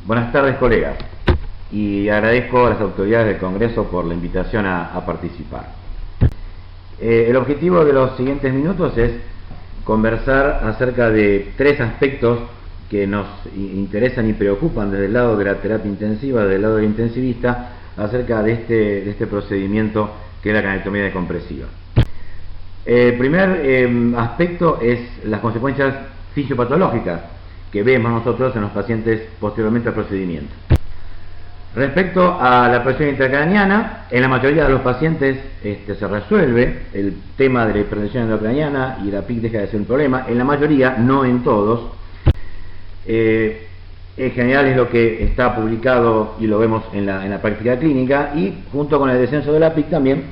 Buenas tardes, colegas, y agradezco a las autoridades del Congreso por la invitación a participar. El objetivo de los siguientes minutos es conversar acerca de tres aspectos que nos interesan y preocupan desde el lado de la terapia intensiva, desde el lado del intensivista, acerca de este procedimiento que es la craniotomía decompresiva. El primer aspecto es las consecuencias fisiopatológicas que vemos nosotros en los pacientes posteriormente al procedimiento. Respecto a la presión intracraniana, en la mayoría de los pacientes se resuelve el tema de la hipertensión endocraniana y la PIC deja de ser un problema. En la mayoría, no en todos. En general es lo que está publicado y lo vemos en la práctica clínica, y junto con el descenso de la PIC también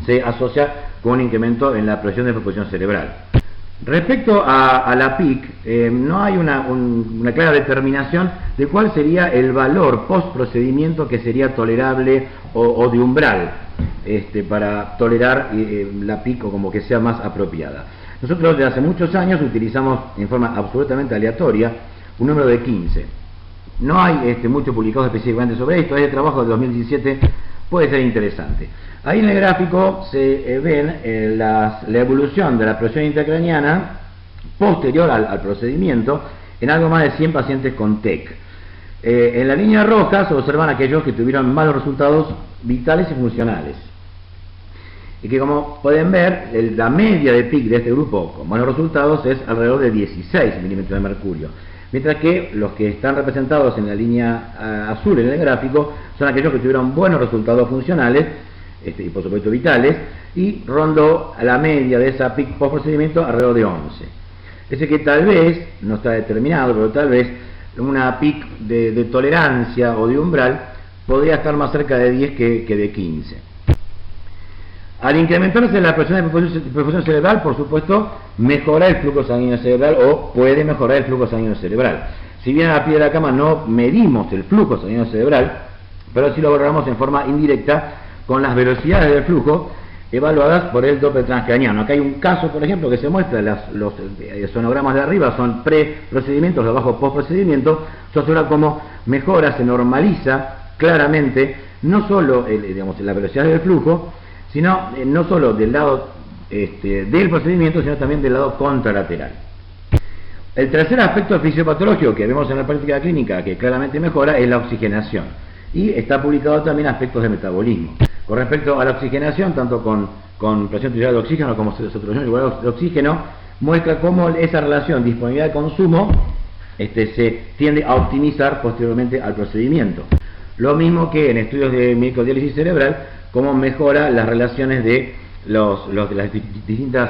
se asocia con un incremento en la presión de proporción cerebral. Respecto a la PIC, no hay una clara determinación de cuál sería el valor post procedimiento que sería tolerable o de umbral para tolerar la PIC o como que sea más apropiada. Nosotros desde hace muchos años utilizamos en forma absolutamente aleatoria un número de 15. No hay mucho publicado específicamente sobre esto. Este trabajo de 2017 puede ser interesante. Ahí en el gráfico se ven la evolución de la presión intracraniana posterior al procedimiento en algo más de 100 pacientes con TEC. En la línea roja se observan aquellos que tuvieron malos resultados vitales y funcionales. Y que, como pueden ver, la media de PIC de este grupo con malos resultados es alrededor de 16 milímetros de mercurio. Mientras que los que están representados en la línea azul en el gráfico son aquellos que tuvieron buenos resultados funcionales y por supuesto vitales, y rondó a la media de esa PIC post procedimiento alrededor de 11. Es decir que tal vez, no está determinado, pero tal vez una PIC de tolerancia o de umbral podría estar más cerca de 10 que de 15. Al incrementarse la presión de perfusión cerebral, por supuesto, mejora el flujo sanguíneo cerebral o puede mejorar el flujo sanguíneo cerebral. Si bien a la pie de la cama no medimos el flujo sanguíneo cerebral, pero sí lo valoramos en forma indirecta con las velocidades del flujo evaluadas por el Doppler transcraniano. Acá hay un caso, por ejemplo, que se muestra, los sonogramas de arriba son pre-procedimientos, los de abajo post-procedimiento. Se observa cómo mejora, se normaliza claramente, no solo la velocidad del flujo, sino no solo del lado del procedimiento, sino también del lado contralateral. El tercer aspecto fisiopatológico que vemos en la práctica clínica que claramente mejora es la oxigenación, y está publicado también aspectos de metabolismo. Con respecto a la oxigenación, tanto con presión arterial de oxígeno como saturación igual de oxígeno, muestra cómo esa relación disponibilidad-consumo se tiende a optimizar posteriormente al procedimiento. Lo mismo que en estudios de microdiálisis cerebral, cómo mejora las relaciones de los distintos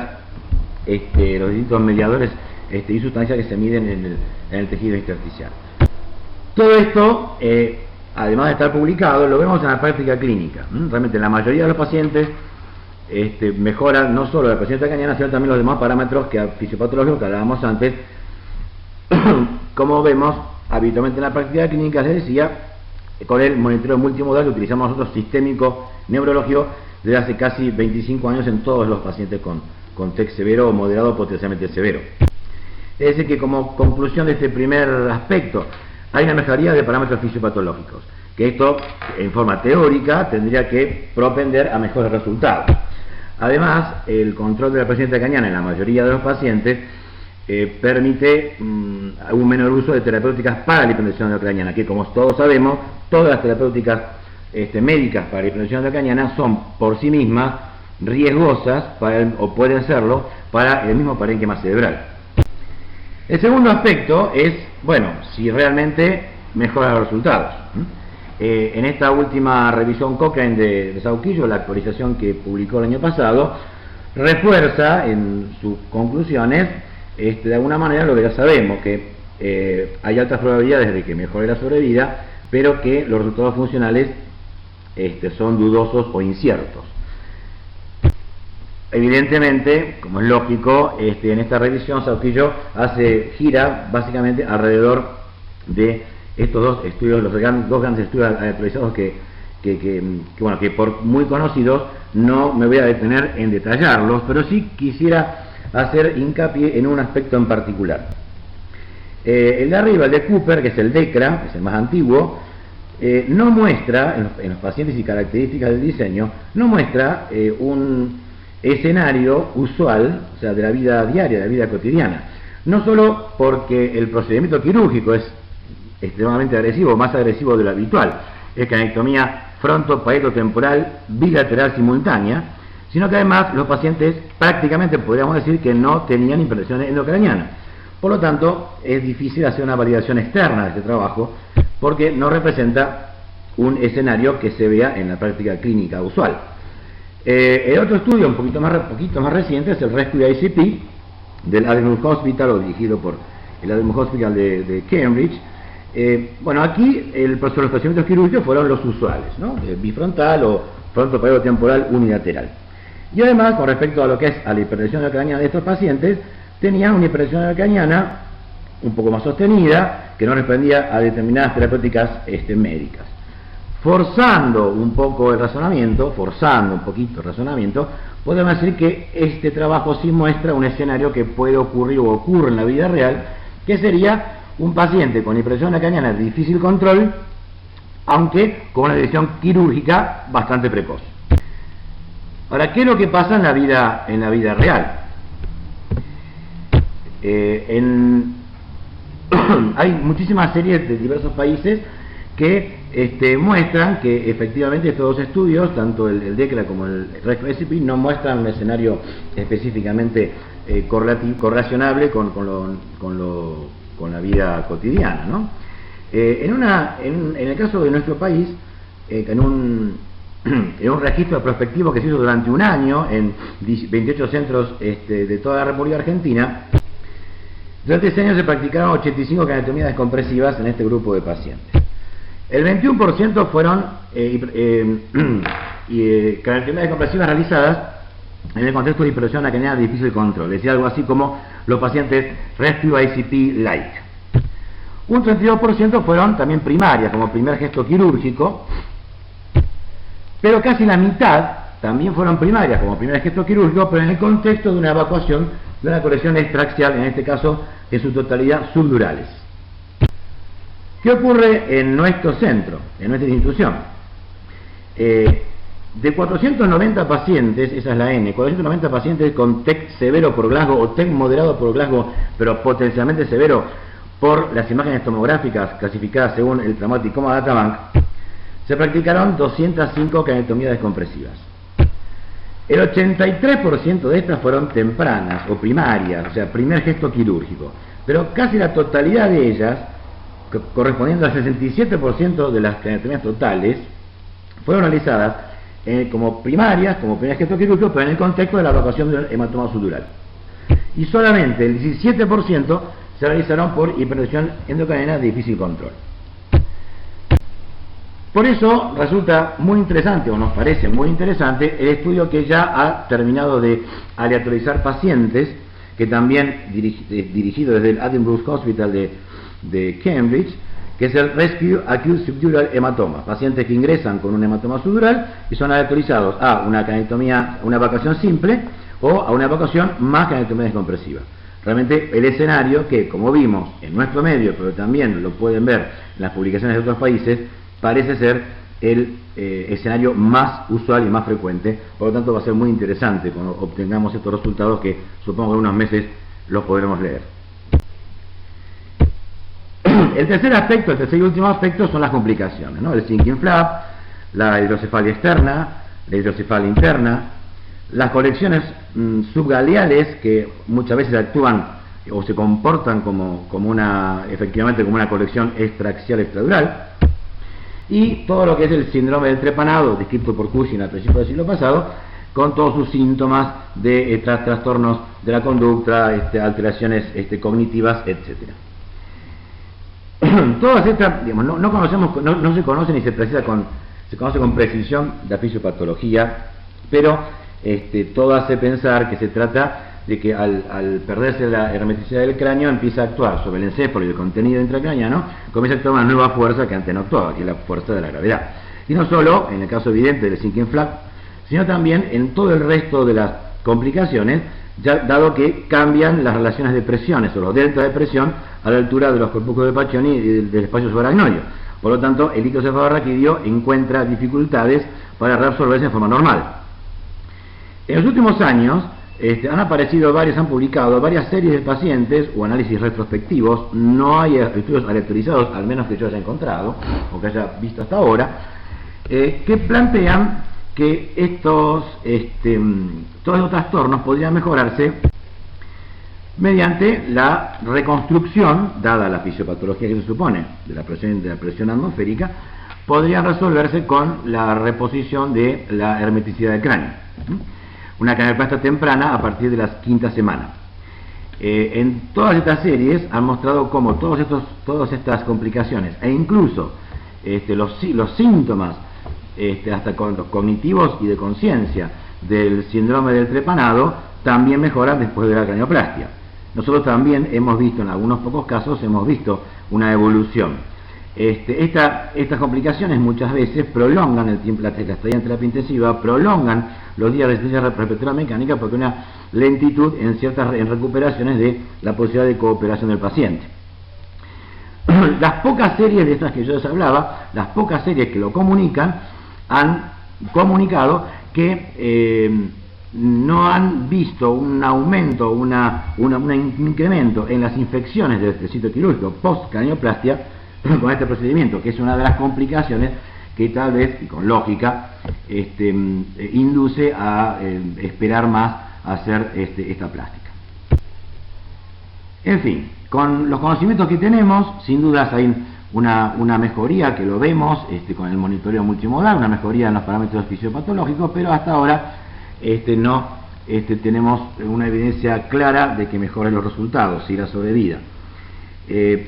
mediadores y sustancias que se miden en el tejido intersticial. Todo esto, además de estar publicado, lo vemos en la práctica clínica. Realmente la mayoría de los pacientes mejoran no solo la presión intracraniana, sino también los demás parámetros fisiopatológicos que hablábamos antes. Como vemos habitualmente en la práctica clínica, les decía, con el monitoreo multimodal que utilizamos nosotros, sistémico neurológico, desde hace casi 25 años en todos los pacientes con TEC severo o moderado o potencialmente severo. Es decir que, como conclusión de este primer aspecto, hay una mejoría de parámetros fisiopatológicos, que esto en forma teórica tendría que propender a mejores resultados. Además, el control de la presión intracraniana en la mayoría de los pacientes permite un menor uso de terapéuticas para la hipertensión endocraniana, que, como todos sabemos, todas las terapéuticas médicas para la hipertensión endocraniana son por sí mismas riesgosas o pueden serlo para el mismo parénquima cerebral. El segundo aspecto es, si realmente mejora los resultados. En esta última revisión Cochrane de Sauquillo, la actualización que publicó el año pasado, refuerza en sus conclusiones de alguna manera lo que ya sabemos, que hay altas probabilidades de que mejore la sobrevida, pero que los resultados funcionales son dudosos o inciertos. Evidentemente, como es lógico, en esta revisión Sauquillo gira básicamente alrededor de estos dos estudios, dos grandes estudios actualizados que por muy conocidos no me voy a detener en detallarlos, pero sí quisiera hacer hincapié en un aspecto en particular. El de arriba, el de Cooper, que es el DECRA, es el más antiguo, no muestra, en los pacientes y características del diseño, no muestra un escenario usual, o sea, de la vida diaria, de la vida cotidiana. No solo porque el procedimiento quirúrgico es extremadamente agresivo, más agresivo de lo habitual, es canectomía fronto-parieto-temporal bilateral simultánea, sino que además los pacientes prácticamente podríamos decir que no tenían hipertensión endocraniana. Por lo tanto, es difícil hacer una validación externa de este trabajo porque no representa un escenario que se vea en la práctica clínica usual. El otro estudio un poquito más reciente es el Rescue ICP del Addenbrooke Hospital, o dirigido por el Addenbrooke Hospital de Cambridge. Bueno, aquí los procedimientos quirúrgicos fueron los usuales, ¿no? Bifrontal o frontoparieto-temporal unilateral. Y además, con respecto a lo que es a la hipertensión endocraniana de estos pacientes, tenían una hipertensión endocraniana un poco más sostenida, que no respondía a determinadas terapéuticas médicas. Forzando un poquito el razonamiento, podemos decir que este trabajo sí muestra un escenario que puede ocurrir o ocurre en la vida real, que sería un paciente con hipertensión endocraniana de difícil control, aunque con una decisión quirúrgica bastante precoz. Ahora, ¿qué es lo que pasa en la vida real? Hay muchísimas series de diversos países que muestran que efectivamente estos dos estudios, tanto el DECRA como el RESCUE no muestran un escenario específicamente correlacionable con la vida cotidiana, ¿no? En el caso de nuestro país, en un registro prospectivo que se hizo durante un año en 28 centros de toda la República Argentina, durante ese año se practicaron 85 craniotomías descompresivas en este grupo de pacientes. El 21% fueron craniotomías descompresivas realizadas en el contexto de hipertensión endocraniana de difícil control, es decir, algo así como los pacientes Rescue ICP-like. Un 32% fueron también primarias, como primer gesto quirúrgico, pero casi la mitad también fueron primarias, como primer gesto quirúrgico, pero en el contexto de una evacuación de una colección extraaxial, en este caso en su totalidad subdurales. ¿Qué ocurre en nuestro centro, en nuestra institución? De 490 pacientes, esa es la N, 490 pacientes con TEC severo por Glasgow o TEC moderado por Glasgow, pero potencialmente severo por las imágenes tomográficas clasificadas según el Traumatic Coma Data Bank, se practicaron 205 craniotomías descompresivas. El 83% de estas fueron tempranas o primarias, o sea, primer gesto quirúrgico, pero casi la totalidad de ellas, correspondiendo al 67% de las craniotomías totales, fueron realizadas como primarias, como primer gesto quirúrgico, pero en el contexto de la evacuación del hematoma subdural. Y solamente el 17% se realizaron por hipertensión endocraniana de difícil control. Por eso resulta muy interesante, o nos parece muy interesante, el estudio que ya ha terminado de aleatorizar pacientes, que también dirigido desde el Addenbrooke Hospital de Cambridge, que es el Rescue Acute Subdural Hematoma, pacientes que ingresan con un hematoma subdural y son aleatorizados a una craniotomía, una evacuación simple o a una evacuación más craniotomía descompresiva. Realmente el escenario que, como vimos en nuestro medio, pero también lo pueden ver en las publicaciones de otros países, parece ser el escenario más usual y más frecuente. Por lo tanto va a ser muy interesante cuando obtengamos estos resultados, que supongo que en unos meses los podremos leer. El tercer y último aspecto son las complicaciones, ¿no? El sinking flap, la hidrocefalia externa, la hidrocefalia interna, las colecciones subgaleales, que muchas veces actúan o se comportan efectivamente como una colección extraaxial extradural, y todo lo que es el síndrome del trepanado, descrito por Cushing a principios del siglo pasado, con todos sus síntomas de trastornos de la conducta, alteraciones cognitivas, etcétera. Todas estas, digamos, no se conoce ni se conoce con precisión la fisiopatología, pero todo hace pensar que se trata de que al perderse la hermeticidad del cráneo empieza a actuar sobre el encéfalo y el contenido intracraniano, comienza a actuar una nueva fuerza que antes no actuaba, que es la fuerza de la gravedad. Y no solo en el caso evidente del sinking flap, sino también en todo el resto de las complicaciones dado que cambian las relaciones de presiones o los deltas de presión a la altura de los corpúsculos de Pacchioni y del espacio subaracnoideo. Por lo tanto, el líquido cefalorraquídeo encuentra dificultades para reabsorberse en forma normal. En los últimos años han publicado varias series de pacientes o análisis retrospectivos. No hay estudios aleatorizados, al menos que yo haya encontrado o que haya visto hasta ahora, que plantean que todos estos trastornos podrían mejorarse mediante la reconstrucción, dada la fisiopatología que se supone de la presión atmosférica, podrían resolverse con la reposición de la hermeticidad del cráneo. Una cranioplastia temprana a partir de la quinta semana. En todas estas series han mostrado cómo todas estas complicaciones e incluso los síntomas hasta con los cognitivos y de conciencia del síndrome del trepanado también mejoran después de la cranioplastia. Nosotros también hemos visto, en algunos pocos casos, una evolución. Estas complicaciones muchas veces prolongan el tiempo, la estadía en terapia intensiva, prolongan los días de asistencia respiratoria mecánica porque hay una lentitud en recuperaciones de la posibilidad de cooperación del paciente. Las pocas series de estas que yo les hablaba, las pocas series que lo comunican, han comunicado que no han visto un aumento, un incremento en las infecciones del sitio quirúrgico post-cranioplastia con este procedimiento, que es una de las complicaciones que tal vez, y con lógica, induce a esperar más a hacer esta plástica. En fin, con los conocimientos que tenemos, sin dudas hay una mejoría que lo vemos con el monitoreo multimodal, una mejoría en los parámetros fisiopatológicos, pero hasta ahora no tenemos una evidencia clara de que mejoren los resultados y la sobrevida.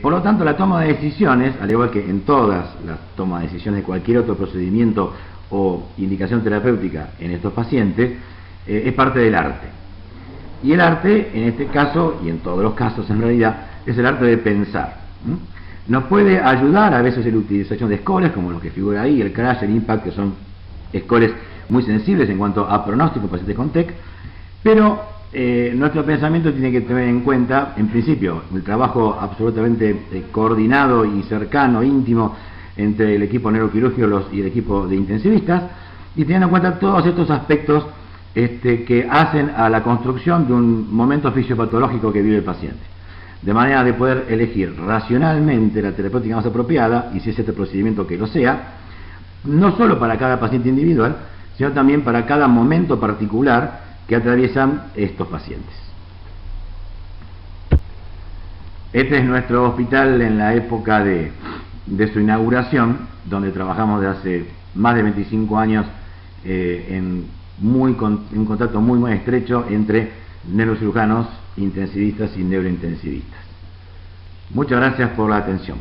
Por lo tanto, la toma de decisiones, al igual que en todas las tomas de decisiones de cualquier otro procedimiento o indicación terapéutica en estos pacientes, es parte del arte. Y el arte, en este caso, y en todos los casos en realidad, es el arte de pensar. Nos puede ayudar a veces en la utilización de scores, como los que figura ahí, el crash, el impact, que son scores muy sensibles en cuanto a pronóstico en pacientes con TEC, pero nuestro pensamiento tiene que tener en cuenta, en principio, el trabajo absolutamente coordinado y cercano, íntimo, entre el equipo neuroquirúrgico y el equipo de intensivistas, y teniendo en cuenta todos estos aspectos que hacen a la construcción de un momento fisiopatológico que vive el paciente, de manera de poder elegir racionalmente la terapéutica más apropiada, y si es este procedimiento que lo sea, no solo para cada paciente individual, sino también para cada momento particular que atraviesan estos pacientes. Este es nuestro hospital en la época de su inauguración, donde trabajamos desde hace más de 25 años en contacto muy estrecho entre neurocirujanos, intensivistas y neurointensivistas. Muchas gracias por la atención.